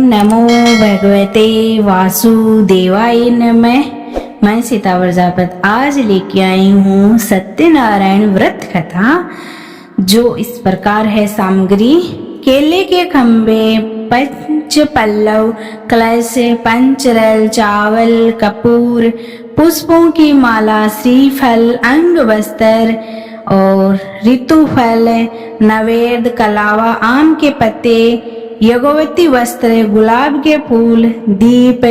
नमो भगवते वासुदेवाय नमः। मैं सीता प्रजापत आज लेके आई हूँ सत्यनारायण व्रत कथा, जो इस प्रकार है। सामग्री: केले के खंबे, पंच पल्लव, कलश, पंचरल, चावल, कपूर, पुष्पों की माला, श्रीफल, अंग वस्त्र और ऋतुफल, नवेद, कलावा, आम के पत्ते, यज्ञवती वस्त्र, गुलाब के फूल, दीप,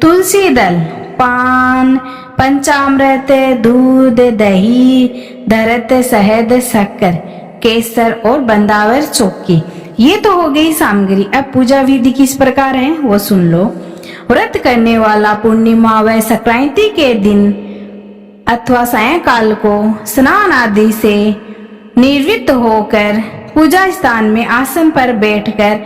तुलसी दल, पान, पंचामृत, दूध, दही, धरत, शहद, शक्कर, केसर और बंदावर चौकी। ये तो हो गई सामग्री। अब पूजा विधि किस प्रकार है वो सुन लो। व्रत करने वाला पूर्णिमा व संक्रांति के दिन अथवा सायंकाल को स्नान आदि से निवृत्त होकर पूजा स्थान में आसन पर बैठकर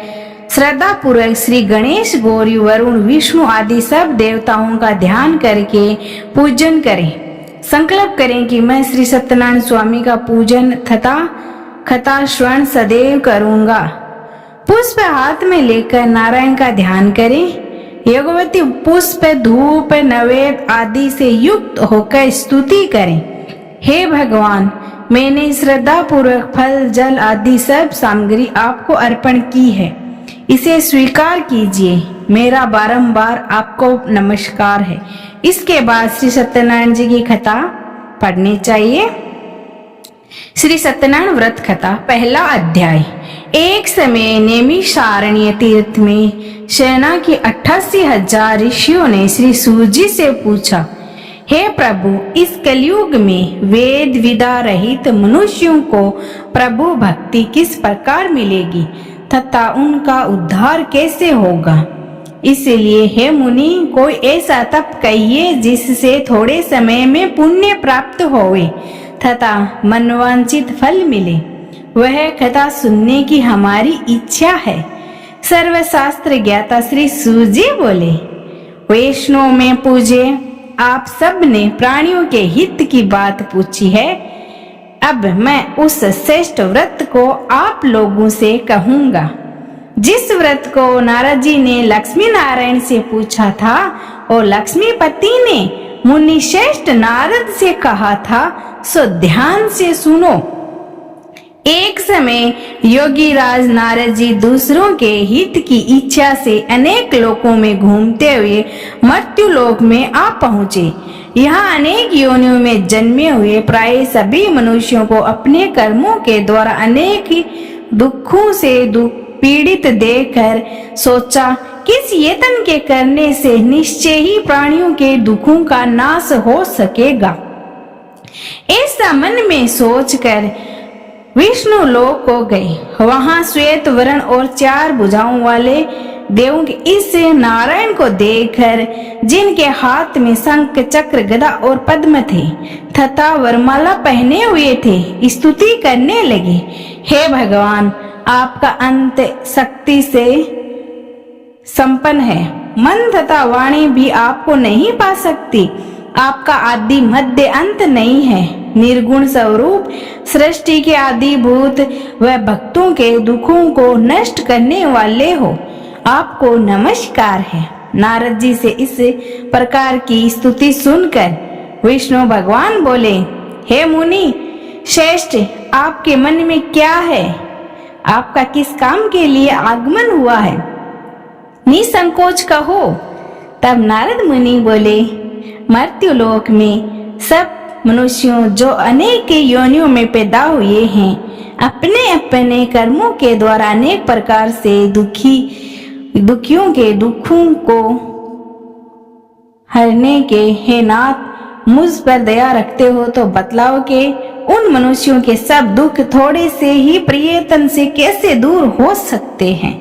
श्रद्धा पूर्वक श्री गणेश, गौरी, वरुण, विष्णु आदि सब देवताओं का ध्यान करके पूजन करें। संकल्प करें कि मैं श्री सत्यनारायण स्वामी का पूजन तथा कथा श्रवण सदैव करूंगा। पुष्प हाथ में लेकर नारायण का ध्यान करें। यज्ञवती पुष्प, धूप, नैवेद्य आदि से युक्त होकर स्तुति करें। हे भगवान, मैंने श्रद्धा पूर्वक फल, जल आदि सब सामग्री आपको अर्पण की है, इसे स्वीकार कीजिए। मेरा बारंबार आपको नमस्कार है। इसके बाद श्री सत्यनारायण जी की कथा पढ़नी चाहिए। श्री सत्यनारायण व्रत कथा, पहला अध्याय। एक समय नैमिषारण्य तीर्थ में सेना के 88,000 ऋषियों ने श्री सूर्य से पूछा, हे प्रभु, इस कलयुग में वेद विदा रहित मनुष्यों को प्रभु भक्ति किस प्रकार मिलेगी तथा उनका उद्धार कैसे होगा? इसलिए हे मुनि, कोई ऐसा तप कहिए जिससे थोड़े समय में पुण्य प्राप्त होवे तथा मनवांछित फल मिले। वह कथा सुनने की हमारी इच्छा है। सर्वशास्त्र ज्ञाता श्री सूर्य बोले, वैष्णव में पूजे, आप सब ने प्राणियों के हित की बात पूछी है। अब मैं उस श्रेष्ठ व्रत को आप लोगों से कहूंगा, जिस व्रत को नारद जी ने लक्ष्मी नारायण से पूछा था और लक्ष्मीपति ने मुनि श्रेष्ठ नारद से कहा था, सो ध्यान से सुनो। एक समय योगी राज नारद जी दूसरों के हित की इच्छा से अनेक लोकों में घूमते हुए मृत्यु लोक में आ पहुँचे। यहाँ अनेक योनियों में जन्मे हुए प्राय सभी मनुष्यों को अपने कर्मों के द्वारा अनेक दुखों से पीड़ित देखकर सोचा, किस यत्न के करने से निश्चय ही प्राणियों के दुखों का नाश हो सकेगा। ऐसा मन में सोचकर विष्णु लोक को गए। वहां श्वेत वर्ण और 4 भुजाओं वाले देवों के इस नारायण को देखकर, जिनके हाथ में शंख, चक्र, गदा और पद्म थे तथा वरमाला पहने हुए थे, स्तुति करने लगे, हे भगवान, आपका अंत शक्ति से संपन्न है। मन तथा वाणी भी आपको नहीं पा सकती। आपका आदि मध्य अंत नहीं है। निर्गुण स्वरूप सृष्टि के आदिभूत व भक्तों के दुखों को नष्ट करने वाले हो, आपको नमस्कार है। नारद जी से इस प्रकार की स्तुति सुनकर विष्णु भगवान बोले, हे मुनि श्रेष्ठ, आपके मन में क्या है? आपका किस काम के लिए आगमन हुआ है? निसंकोच कहो। तब नारद मुनि बोले, मर्त्य लोक में सब मनुष्यों जो अनेक योनियों में पैदा हुए हैं, अपने अपने कर्मों के द्वारा अनेक प्रकार से दुखियों के दुखों को हरने के हे नाथ, मुझ पर दया रखते हो तो बतलाओ के उन मनुष्यों के सब दुख थोड़े से ही प्रियतम से कैसे दूर हो सकते हैं?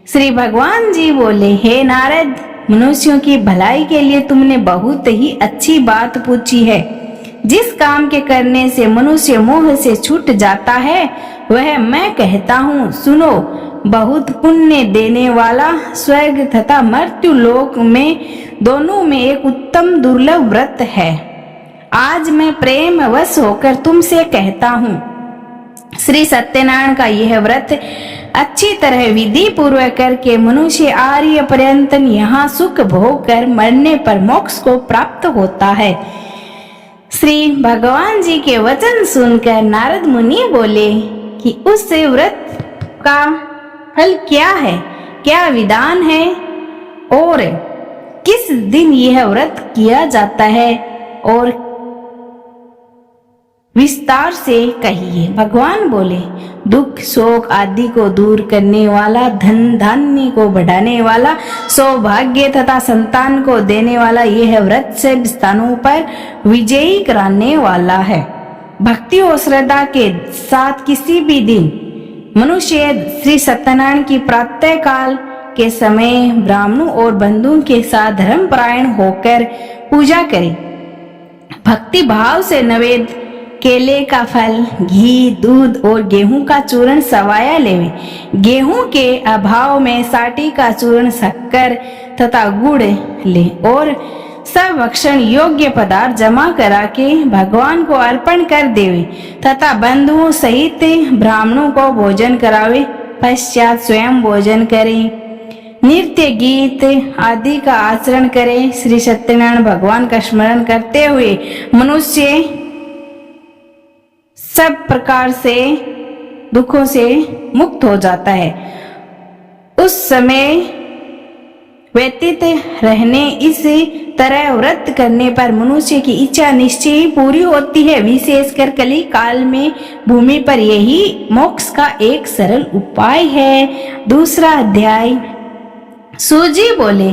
श्री भगवान जी बोले, हे नारद, मनुष्यों की भलाई के लिए तुमने बहुत ही अच्छी बात पूछी है। जिस काम के करने से मनुष्य मोह से छूट जाता है, वह मैं कहता हूँ, सुनो। बहुत पुण्य देने वाला स्वर्ग तथा मृत्यु लोक में दोनों में एक उत्तम दुर्लभ व्रत है। आज मैं प्रेम वश होकर तुमसे कहता हूँ, श्री सत्यनारायण का यह व्रत अच्छी तरह विधि पूर्वक करके मनुष्य आर्य पर्यंत यहाँ सुख भोग कर मरने पर मोक्ष को प्राप्त होता है। श्री भगवान जी के वचन सुनकर नारद मुनि बोले कि उस व्रत का फल क्या है, क्या विधान है और किस दिन यह व्रत किया जाता है और विस्तार से कहिए। भगवान बोले, दुख शोक आदि को दूर करने वाला, धन धान्य को बढ़ाने वाला, सौभाग्य तथा संतान को देने वाला यह व्रत से स्थानों पर विजयी कराने वाला है। भक्ति और श्रद्धा के साथ किसी भी दिन मनुष्य श्री सत्यनारायण की प्रातः काल के समय ब्राह्मणों और बंधुओं के साथ धर्मपरायण होकर पूजा करे। भक्ति भाव से नैवेद्य केले का फल, घी, दूध और गेहूं का चूर्ण सवाया लेवे। गेहूं के अभाव में साटी का चूर्ण, शक्कर तथा गुड़ ले और सब भक्षण योग्य पदार्थ जमा करा के भगवान को अर्पण कर देवे तथा बंधुओं सहित ब्राह्मणों को भोजन करावे। पश्चात स्वयं भोजन करे, नृत्य गीत आदि का आचरण करे। श्री सत्यनारायण भगवान का स्मरण करते हुए मनुष्य सब प्रकार से दुखों से मुक्त हो जाता है। उस समय व्यतीत रहने इस तरह व्रत करने पर मनुष्य की इच्छा निश्चय ही पूरी होती है। विशेषकर कली काल में भूमि पर यही मोक्ष का एक सरल उपाय है। दूसरा अध्याय। सूजी बोले,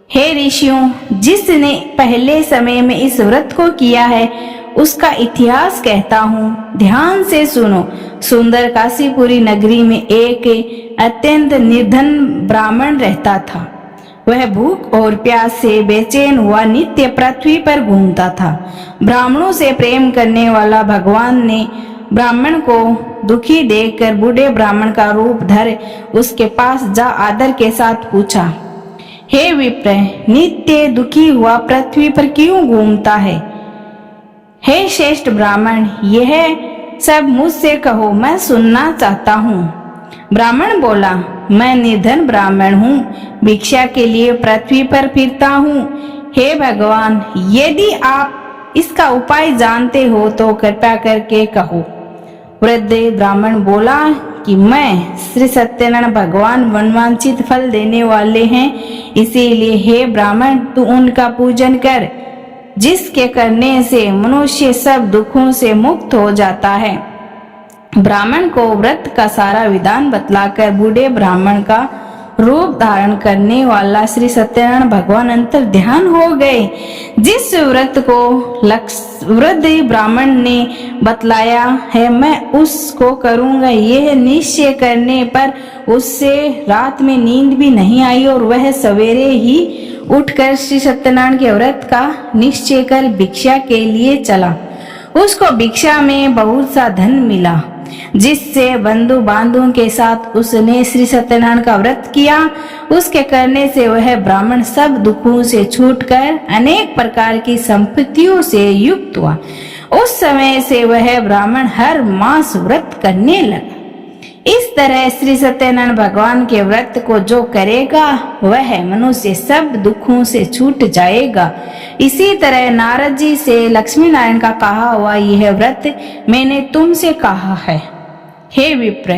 हे ऋषियों, जिसने पहले समय में इस व्रत को किया है उसका इतिहास कहता हूँ, ध्यान से सुनो। सुंदर काशीपुरी नगरी में एक अत्यंत निर्धन ब्राह्मण रहता था। वह भूख और प्यास से बेचैन हुआ नित्य पृथ्वी पर घूमता था। ब्राह्मणों से प्रेम करने वाला भगवान ने ब्राह्मण को दुखी देखकर बूढ़े ब्राह्मण का रूप धर उसके पास जा आदर के साथ पूछा, हे विप्र, नित्य दुखी हुआ पृथ्वी पर क्यों घूमता है? हे श्रेष्ठ ब्राह्मण, यह सब मुझसे कहो, मैं सुनना चाहता हूँ। ब्राह्मण बोला, मैं निर्धन ब्राह्मण हूँ, भिक्षा के लिए पृथ्वी पर फिरता हूँ। हे भगवान, यदि आप इसका उपाय जानते हो तो कृपया करके कहो। वृद्ध ब्राह्मण बोला कि मैं श्री सत्यनारायण भगवान मनवांछित फल देने वाले हैं, इसीलिए हे ब्राह्मण, तू उनका पूजन कर, जिसके करने से मनुष्य सब दुखों से मुक्त हो जाता है। ब्राह्मण को व्रत का सारा विधान बतलाकर बूढ़े ब्राह्मण का रूप धारण करने वाला श्री सत्यनारायण भगवान अंतर ध्यान हो गए। जिस व्रत को वृद्ध ब्राह्मण ने बतलाया है, मैं उसको करूंगा, यह निश्चय करने पर उससे रात में नींद भी नहीं आई और वह सवेरे ही उठकर श्री सत्यनारायण के व्रत का निश्चय कर भिक्षा के लिए चला। उसको भिक्षा में बहुत सा धन मिला, जिससे बंधु बांधुओं के साथ उसने श्री सत्यनारायण का व्रत किया। उसके करने से वह ब्राह्मण सब दुखों से छूटकर अनेक प्रकार की संपत्तियों से युक्त हुआ। उस समय से वह ब्राह्मण हर मास व्रत करने लगा। इस तरह श्री सत्यनारायण भगवान के व्रत को जो करेगा वह मनुष्य सब दुखों से छूट जाएगा। इसी तरह नारद जी से लक्ष्मी नारायण का कहा हुआ यह व्रत मैंने तुमसे कहा है। हे विप्र,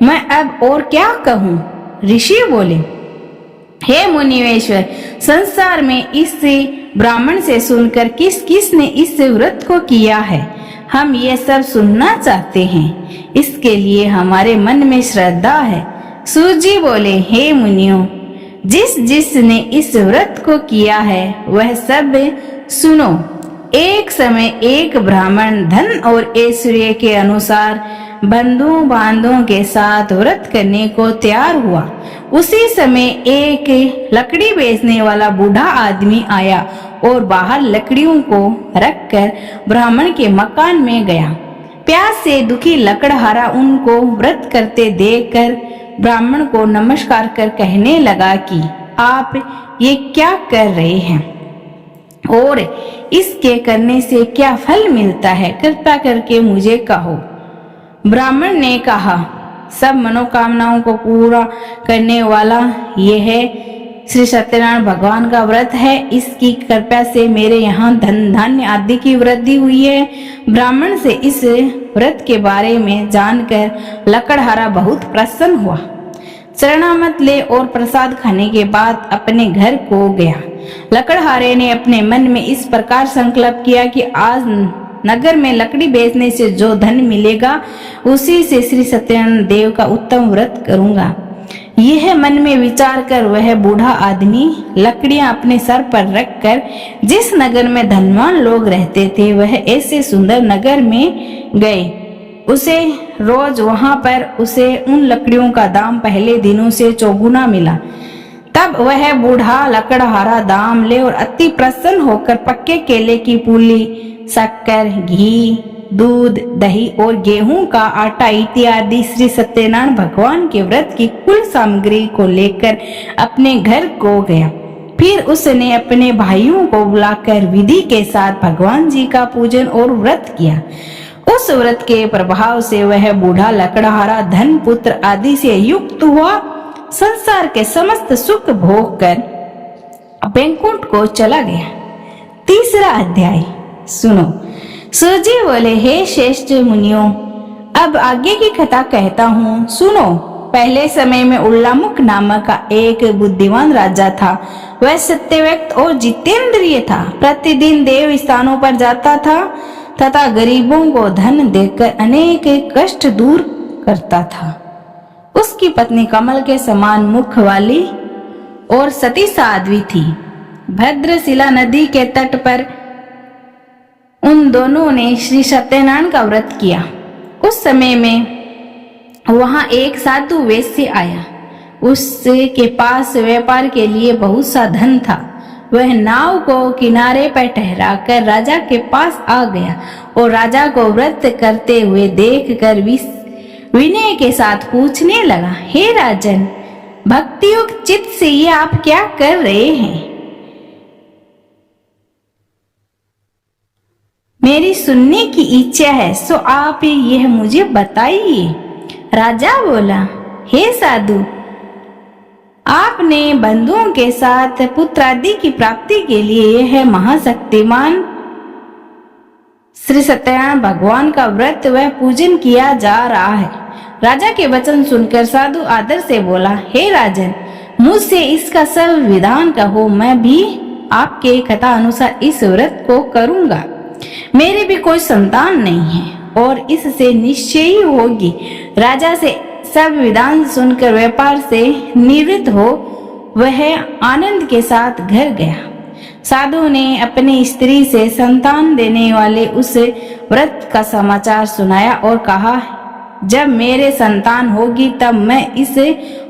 मैं अब और क्या कहूँ? ऋषि बोले, हे मुनिवेश्वर, संसार में इस ब्राह्मण से सुनकर किस किस ने इस व्रत को किया है, हम ये सब सुनना चाहते हैं। इसके लिए हमारे मन में श्रद्धा है। सूजी बोले, हे मुनियों, जिस जिसने इस व्रत को किया है वह सब सुनो। एक समय एक ब्राह्मण धन और ऐश्वर्य के अनुसार बंधु बांधों के साथ व्रत करने को तैयार हुआ। उसी समय एक लकड़ी बेचने वाला बूढ़ा आदमी आया और बाहर लकड़ियों को रखकर ब्राह्मण के मकान में गया। प्यास से दुखी लकड़हारा उनको व्रत करते देखकर ब्राह्मण को नमस्कार कर कहने लगा कि आप ये क्या कर रहे हैं और इसके करने से क्या फल मिलता है, कृपया करके मुझे कहो। ब्राह्मण ने कहा, सब मनोकामनाओं को पूरा करने वाला यह श्री सत्यनारायण भगवान का व्रत है। इसकी कृपा से मेरे यहाँ धन धान्य आदि की वृद्धि हुई है। ब्राह्मण से इस व्रत के बारे में जानकर लकड़हारा बहुत प्रसन्न हुआ। शरणामत ले और प्रसाद खाने के बाद अपने घर को गया। लकड़हारे ने अपने मन में इस प्रकार संकल्प किया कि आज नगर में लकड़ी बेचने से जो धन मिलेगा उसी से श्री सत्यनारायण देव का उत्तम व्रत करूंगा। यह मन में विचार कर वह बूढ़ा आदमी लकड़ियां अपने सर पर रखकर जिस नगर में धनवान लोग रहते थे वह ऐसे सुंदर नगर में गए। उसे रोज वहां पर उसे उन लकड़ियों का दाम पहले दिनों से चौगुना मिला। तब वह बूढ़ा लकड़हारा दाम ले और अति प्रसन्न होकर पक्के केले की पूली, शक्कर, घी, दूध, दही और गेहूं का आटा इत्यादि श्री सत्यनारायण भगवान के व्रत की कुल सामग्री को लेकर अपने घर को गया। फिर उसने अपने भाइयों को बुलाकर विधि के साथ भगवान जी का पूजन और व्रत किया। उस व्रत के प्रभाव से वह बूढ़ा लकड़हारा धन पुत्र आदि से युक्त हुआ। संसार के समस्त सुख भोग कर बैकुंठ को चला गया। तीसरा अध्याय सुनो। सूर्य जी बोले, हे श्रेष्ठ मुनियों, अब आगे की कथा कहता हूँ, सुनो। पहले समय में उल्लामुख नामक का एक बुद्धिमान राजा था। वह सत्यव्यक्त और जितेंद्रिय था। प्रतिदिन देव स्थानों पर जाता था तथा गरीबों को धन देकर अनेक कष्ट दूर करता था। उसकी पत्नी कमल के समान मुख वाली और सती साध्वी थी। भद्रशिला नदी के तट पर उन दोनों ने श्री सत्यनारायण का व्रत किया। उस समय में वहां एक साधु वैश्य आया। उसके पास व्यापार के लिए बहुत सा धन था। वह नाव को किनारे पर ठहराकर राजा के पास आ गया और राजा को व्रत करते हुए देखकर विनय के साथ पूछने लगा, हे राजन, भक्तियुक्त चित्त से ये आप क्या कर रहे हैं? मेरी सुनने की इच्छा है, सो आप यह मुझे बताइए। राजा बोला, हे साधु, आपने बंधुओं के साथ पुत्र आदि की प्राप्ति के लिए यह महाशक्तिमान श्री सत्यनारायण भगवान का व्रत व पूजन किया जा रहा है। राजा के वचन सुनकर साधु आदर से बोला, हे राजन, मुझसे इसका सब विधान कहो, मैं भी आपके कथा अनुसार इस व्रत को करूंगा। मेरे भी कोई संतान नहीं है और इससे निश्चय ही होगी। राजा से सब विधान सुनकर व्यापार से निवृत्त हो वह आनंद के साथ घर गया। साधु ने अपनी स्त्री से संतान देने वाले उस व्रत का समाचार सुनाया और कहा, जब मेरे संतान होगी तब मैं इस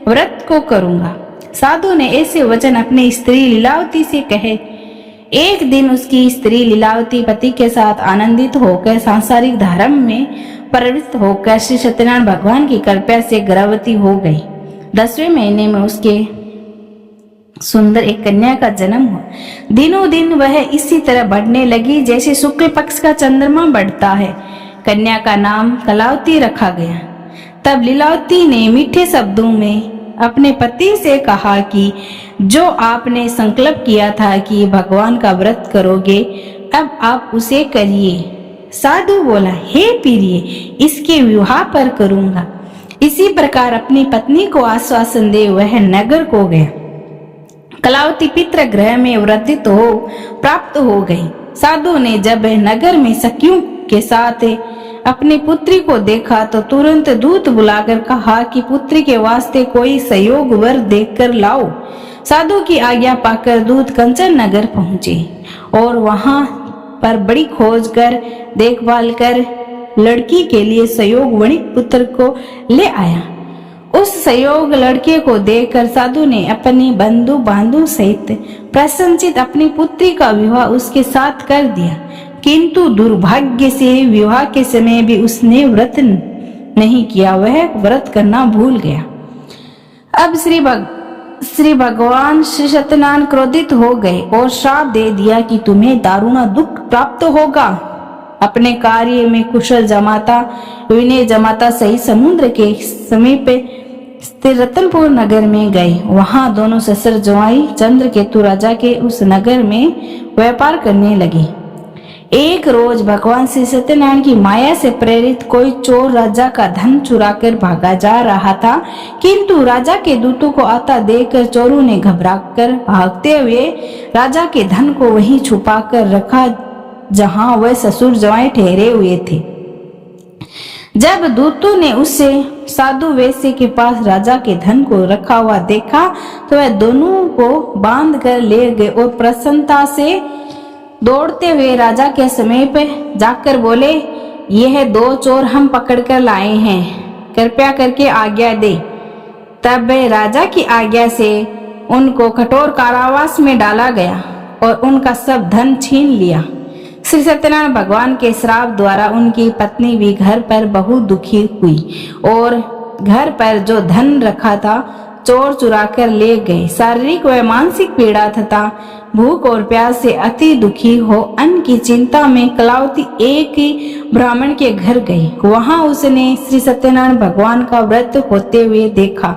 व्रत को करूंगा। साधु ने ऐसे वचन अपनी स्त्री लीलावती से कहे। एक दिन उसकी स्त्री लीलावती पति के साथ आनंदित होकर सांसारिक धर्म में प्रवृत्त होकर श्री सत्यनारायण भगवान की कृपा से गर्भवती हो गई। 10वें महीने में उसके सुंदर एक कन्या का जन्म हुआ। दिनों दिन वह इसी तरह बढ़ने लगी जैसे शुक्ल पक्ष का चंद्रमा बढ़ता है। कन्या का नाम कलावती रखा गया। तब लीलावती ने मीठे शब्दों में अपने पति से कहा कि जो आपने संकल्प किया था कि भगवान का व्रत करोगे, अब आप उसे करिए। साधु बोला, हे प्रिय, इसके विवाह पर करूंगा। इसी प्रकार अपनी पत्नी को आश्वासन दे वह नगर को गया। कलावती पितृ गृह में वृद्धित हो प्राप्त हो गई। साधु ने जब नगर में सखियों के साथ अपनी पुत्री को देखा तो तुरंत दूत बुलाकर कहा कि पुत्री के वास्ते कोई सहयोग वर देखकर लाओ। साधु की आज्ञा पाकर दूत कंचन नगर पहुंचे और वहां पर बड़ी खोज कर देखभाल कर लड़की के लिए सहयोग वणिक पुत्र को ले आया। उस सहयोग लड़के को देखकर साधु ने अपनी बंधु बांधु सहित प्रसन्नचित अपनी पुत्री का विवाह उसके साथ कर दिया। किंतु दुर्भाग्य से विवाह के समय भी उसने व्रत नहीं किया, वह व्रत करना भूल गया। अब श्री भगवान श्री सत्यनारायण क्रोधित हो गए और श्राप दे दिया कि तुम्हें दारुण दुख प्राप्त होगा। अपने कार्य में कुशल जमाता विनय जमाता सही समुद्र के समीप स्थिर रतनपुर नगर में गए। वहां दोनों ससुर जवाई चंद्रकेतु राजा के उस नगर में व्यापार करने लगे। एक रोज भगवान श्री सत्यनारायण की माया से प्रेरित कोई चोर राजा का धन चुराकर भागा जा रहा था, किंतु राजा के दूतों को आता देखकर चोरों ने घबराकर भागते हुए राजा के धन को वहीं छुपा कर रखा जहां वह ससुर जवाई ठहरे हुए थे। जब दूतों ने उससे साधु वैश्य के पास राजा के धन को रखा हुआ देखा तो वह दोनों को बांध कर ले गए और प्रसन्नता से दौड़ते हुए राजा के समीप जाकर बोले, यह दो चोर हम पकड़कर लाए हैं, कृपया करके आज्ञा दे। तब राजा की आज्ञा से उनको कठोर कारावास में डाला गया और उनका सब धन छीन लिया। श्री सत्यनारायण भगवान के श्राप द्वारा उनकी पत्नी भी घर पर बहुत दुखी हुई और घर पर जो धन रखा था चोर चुरा कर ले गए। शारीरिक व मानसिक पीड़ा तथा भूख और प्यास से अति दुखी हो अन्न की चिंता में कलावती एक ब्राह्मण के घर गई। वहां उसने श्री सत्यनारायण भगवान का व्रत होते हुए देखा।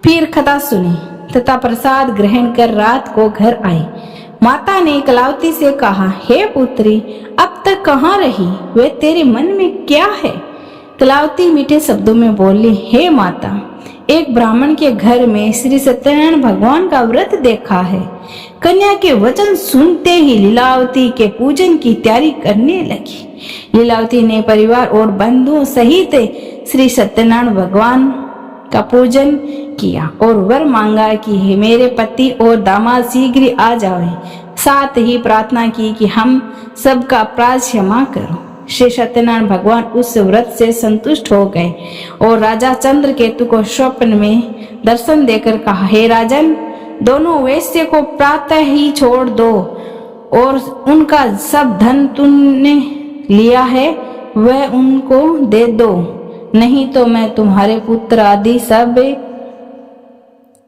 फिर कथा सुनी तथा प्रसाद ग्रहण कर रात को घर आई। माता ने कलावती से कहा, हे पुत्री, अब तक कहाँ रही? वे तेरे मन में क्या है? कलावती मीठे शब्दों में बोली, हे माता, एक ब्राह्मण के घर में श्री सत्यनारायण भगवान का व्रत देखा है। कन्या के वचन सुनते ही लीलावती के पूजन की तैयारी करने लगी। लीलावती ने परिवार और बंधुओं सहित श्री सत्यनारायण भगवान का पूजन किया और वर मांगा कि हे मेरे पति और दामाद शीघ्र आ जाएं। साथ ही प्रार्थना की कि हम सबका अपराध क्षमा करो। श्री सत्यनारायण भगवान उस व्रत से संतुष्ट हो गए और राजा चंद्रकेतु को स्वप्न में दर्शन देकर कहा, हे राजन, दोनों वैश्य को प्रातः ही छोड़ दो और उनका सब धन तुमने लिया है वह उनको दे दो, नहीं तो मैं तुम्हारे पुत्र आदि सब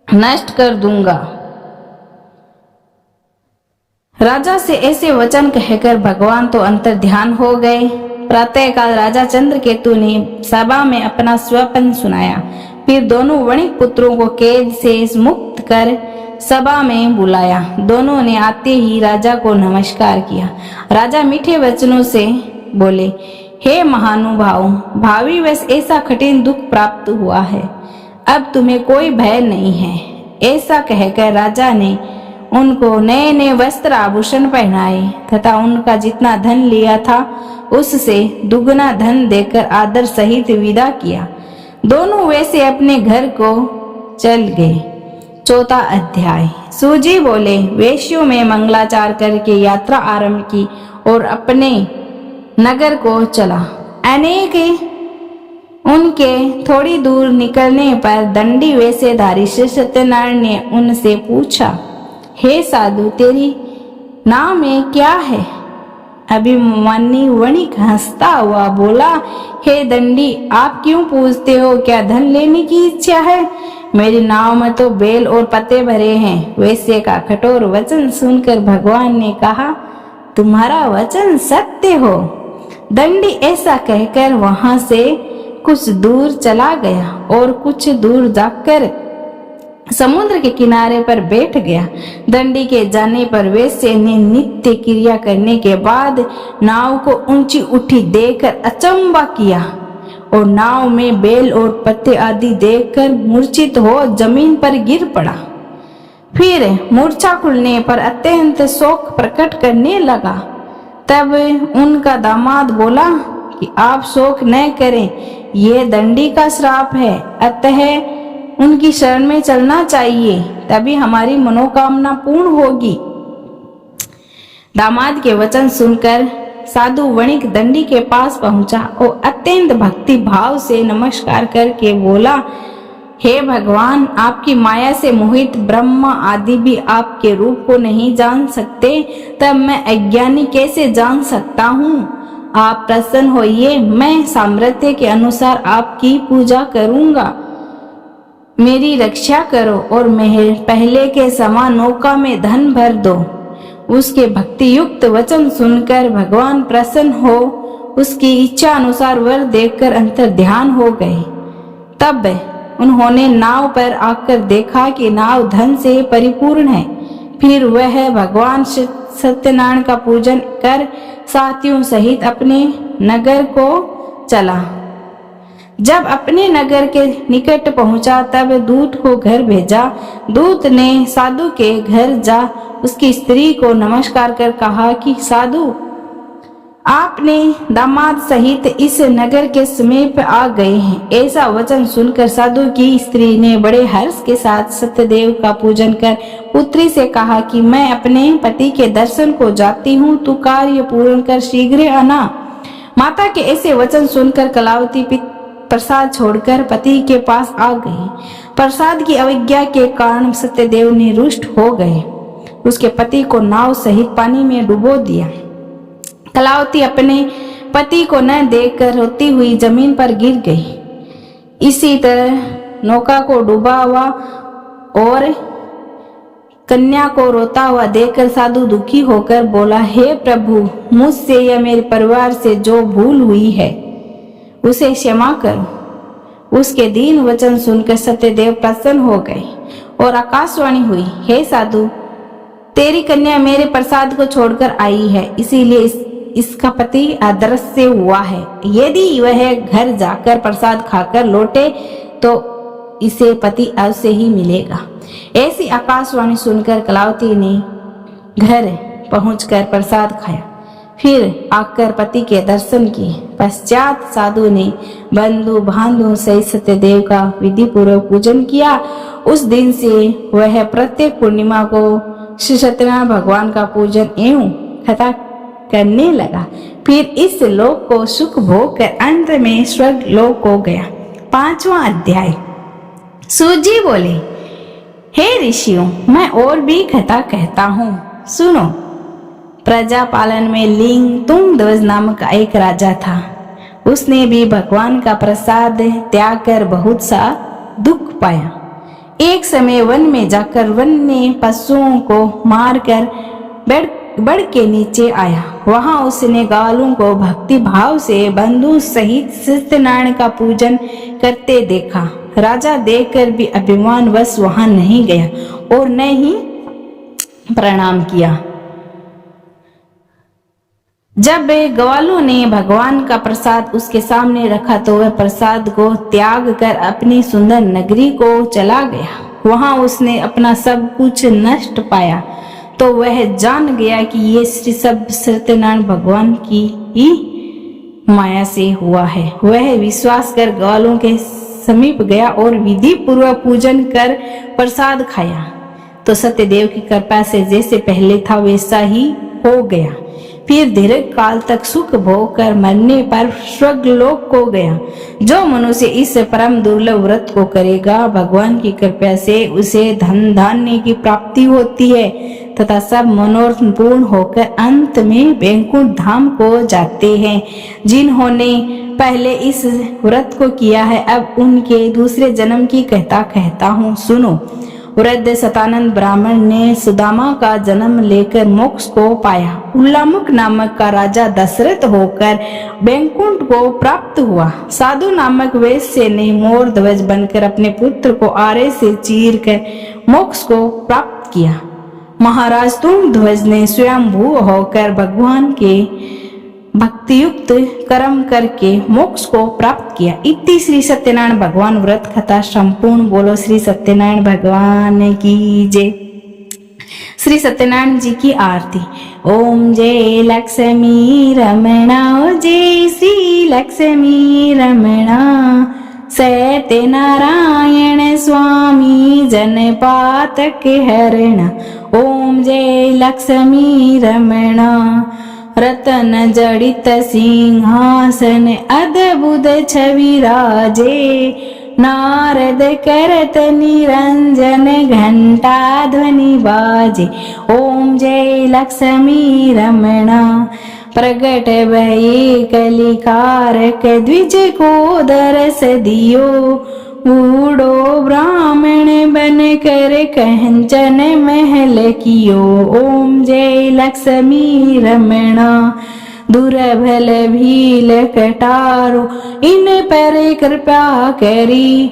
नष्ट कर दूंगा। राजा से ऐसे वचन कहकर भगवान तो अंतर ध्यान हो गए। प्रातःकाल राजा चंद्रकेतु ने सभा में अपना स्वप्न सुनाया। फिर दोनों वणिक पुत्रों को कैद से मुक्त कर सभा में बुलाया। दोनों ने आते ही राजा को नमस्कार किया। राजा मीठे वचनों से बोले, हे महानुभाव, भावी वश ऐसा कठिन दुख प्राप्त हुआ है, अब तुम्हें कोई भय नहीं है। ऐसा कहकर राजा ने उनको नए नए वस्त्र आभूषण पहनाए तथा उनका जितना धन लिया था उससे दुगना धन देकर आदर सहित विदा किया। दोनों वैसे अपने घर को चल गए। चौथा अध्याय। सूजी बोले, वेश्यों में मंगलाचार करके यात्रा आरंभ की और अपने नगर को चला। अनेक उनके थोड़ी दूर निकलने पर दंडी वेशधारी श्री सत्यनारायण ने उनसे पूछा, हे साधु, तेरी नाम में क्या है? अभिमानी वणिक हंसता हुआ बोला, हे दंडी, आप क्यों पूछते हो? क्या धन लेने की इच्छा है? मेरे नाव में तो बेल और पत्ते भरे हैं। वैश्य का कठोर वचन सुनकर भगवान ने कहा, तुम्हारा वचन सत्य हो। दंडी ऐसा कहकर वहां से कुछ दूर चला गया और कुछ दूर जाकर समुद्र के किनारे पर बैठ गया। दंडी के जाने पर वैश्य ने नित्य क्रिया करने के बाद नाव को ऊंची उठी देखकर अचंबा किया और नाव में बेल और पत्ते आदि देखकर मूर्छित हो जमीन पर गिर पड़ा। फिर मूर्छा खुलने पर अत्यंत शोक प्रकट करने लगा। तब उनका दामाद बोला कि आप शोक न करें, यह दंडी का श्राप है, अतः उनकी शरण में चलना चाहिए, तभी हमारी मनोकामना पूर्ण होगी। दामाद के वचन सुनकर साधु वणिक दंडी के पास पहुंचा और अत्यंत भक्ति भाव से नमस्कार करके बोला, हे भगवान, आपकी माया से मोहित ब्रह्मा आदि भी आपके रूप को नहीं जान सकते, तब मैं अज्ञानी कैसे जान सकता हूँ? आप प्रसन्न होइए, मैं सामर्थ्य के अनुसार आपकी पूजा करूंगा। मेरी रक्षा करो और पहले के समान नौका में धन भर दो। उसके भक्ति युक्त वचन सुनकर भगवान प्रसन्न हो उसकी इच्छा अनुसार वर देखकर अंतर ध्यान हो गए। तब उन्होंने नाव पर आकर देखा कि नाव धन से परिपूर्ण है। फिर वह भगवान सत्यनारायण का पूजन कर साथियों सहित अपने नगर को चला। जब अपने नगर के निकट पहुंचा तब दूत को घर भेजा। दूत ने साधु के घर जा उसकी स्त्री को नमस्कार कर कहा कि साधु, आपने दामाद सहित इस नगर के समीप आ गए हैं। ऐसा वचन सुनकर साधु की स्त्री ने बड़े हर्ष के साथ सत्यदेव का पूजन कर पुत्री से कहा कि मैं अपने पति के दर्शन को जाती हूँ, तू कार्य पूर्ण कर शीघ्र आना। माता के ऐसे वचन सुनकर कलावती प्रसाद छोड़कर पति के पास आ गई। प्रसाद की अवज्ञा के कारण सत्यदेव ने रुष्ट हो गए। उसके पति को नाव सहित पानी में डुबो दिया। कलावती अपने पति को न देखकर रोती हुई जमीन पर गिर गई। इसी तरह नौका को डूबा हुआ और कन्या को रोता हुआ देखकर साधु दुखी होकर बोला, हे प्रभु, मुझसे या मेरे परिवार से जो भूल हुई है उसे क्षमा करो। उसके दीन वचन सुनकर सत्यदेव प्रसन्न हो गए और आकाशवाणी हुई, हे साधु, तेरी कन्या मेरे प्रसाद को छोड़कर आई है, इसीलिए इसका पति अदृश्य हुआ है। यदि वह घर जाकर प्रसाद खाकर लौटे तो इसे पति अवश्य ही मिलेगा। ऐसी आकाशवाणी सुनकर कलावती ने घर पहुंचकर प्रसाद खाया, फिर आकर पति के दर्शन किए। पश्चात साधु ने बंधु बांधु सहित सत्यदेव का विधि पूर्वक पूजन किया। उस दिन से वह प्रत्येक पूर्णिमा को श्री सत्यनारायण भगवान का पूजन एवं कथा करने लगा। फिर इस लोक को सुख भोग कर अंत में स्वर्ग लोक को गया। 5वां अध्याय। सूजी बोले, हे ऋषियों, मैं और भी कथा कहता हूँ, सुनो। प्रजा पालन में लिंग तुंगध्वज नामक एक राजा था। उसने भी भगवान का प्रसाद त्याग कर बहुत सा दुख पाया। एक समय वन में जाकर वन्य पशुओं को मारकर बड़ के नीचे आया। वहां उसने ग्वालों को भक्ति भाव से बंधु सहित सत्यनारायण का पूजन करते देखा। राजा देखकर भी अभिमान वश वहां नहीं गया और न ही प्रणाम किया। जब ग्वालों ने भगवान का प्रसाद उसके सामने रखा तो वह प्रसाद को त्याग कर अपनी सुंदर नगरी को चला गया। वहां उसने अपना सब कुछ नष्ट पाया तो वह जान गया कि ये श्री सब सत्यनारायण भगवान की ही माया से हुआ है। वह विश्वास कर ग्वालों के समीप गया और विधि पूर्वक पूजन कर प्रसाद खाया तो सत्यदेव की कृपा से जैसे पहले था वैसा ही हो गया। फिर दीर्घ काल तक सुख भोग कर मरने पर स्वर्ग लोक को गया। जो मनुष्य इस परम दुर्लभ व्रत को करेगा, भगवान की कृपा से उसे धन धान्य की प्राप्ति होती है तथा सब मनोरथ पूर्ण होकर अंत में वैकुंठ धाम को जाते हैं। जिन्होंने पहले इस व्रत को किया है, अब उनके दूसरे जन्म की कथा कहता हूँ, सुनो। वृद्ध सतानंद ब्राह्मण ने सुदामा का जन्म लेकर मोक्ष को पाया। उल्लामुख नामक का राजा दशरथ होकर वैकुंठ को प्राप्त हुआ। साधु नामक वैश्य ने मोर ध्वज बनकर अपने पुत्र को आरे से चीर कर मोक्ष को प्राप्त किया। महाराज तुंगध्वज ने स्वयंभू होकर भगवान के भक्तियुक्त कर्म करके मोक्ष को प्राप्त किया। इति श्री सत्यनारायण भगवान व्रत कथा संपूर्ण। बोलो श्री सत्यनारायण भगवान की जय। श्री सत्यनारायण जी की आरती। ओम जय लक्ष्मी रमणा, जय श्री लक्ष्मी रमणा। सत्यनारायण स्वामी जन पातक हरण। ओम जय लक्ष्मी रमणा। रतन जड़ित सिंहासन अद्भुत छवि राजे। नारद करत निरंजन घंटा ध्वनि बाजे। ओम जय लक्ष्मी रमणा। प्रगट भये कलिकारक द्विज को दरस दियो। बूढ़ो ब्राह्मण बन कर कहंचन महल कियो, ओम जय लक्ष्मी रमणा। दुर्बल भील कटारो, इन पर कृपा करी।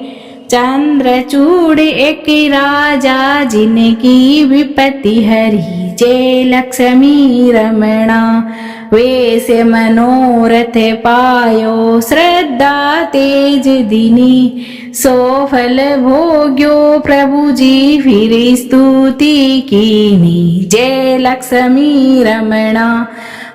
चंद्रचूड़ एक राजा, जिनकी विपत्ति हरी। जय लक्ष्मी रमणा। वेश मनोरथ पायो, श्रद्धा तेज दिनी। सो फल भोग्यो, प्रभु जी फिर स्तुति कीनी। जय लक्ष्मी रमणा।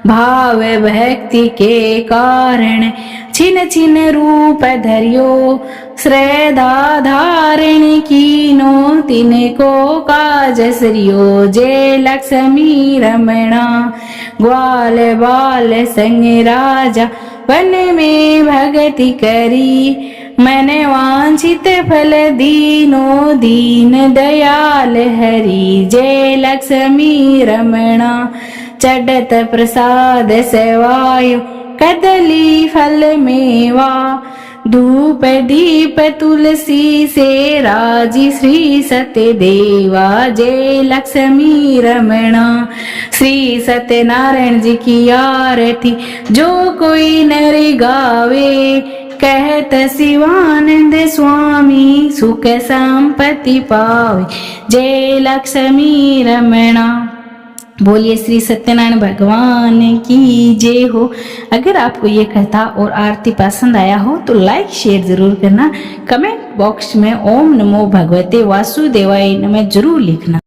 भाव भक्ति के कारण, छिन छिन रूप धरियो। श्रद्धा धारण कीनो, तिनको काज सरियो। जय लक्ष्मी रमणा। ग्वाल बाल संग राजा, वन में भगति करी। मन वांछित फल दीनो, दीन दयाल हरि। जय लक्ष्मी रमणा। चढ़त प्रसाद सेवायो, कदली फल मेवा। धूप दीप तुलसी से, राजी श्री सत्यदेवा। जय लक्ष्मी रमणा। श्री सत्यनारायण जी की आरती, जो कोई नर गावे। कहत शिवानंद स्वामी, सुख संपत्ति पावे। जय लक्ष्मी रमणा। बोलिए श्री सत्यनारायण भगवान की जय हो। अगर आपको ये कथा और आरती पसंद आया हो तो लाइक शेयर जरूर करना। कमेंट बॉक्स में ओम नमो भगवते वासुदेवाय नमः जरूर लिखना।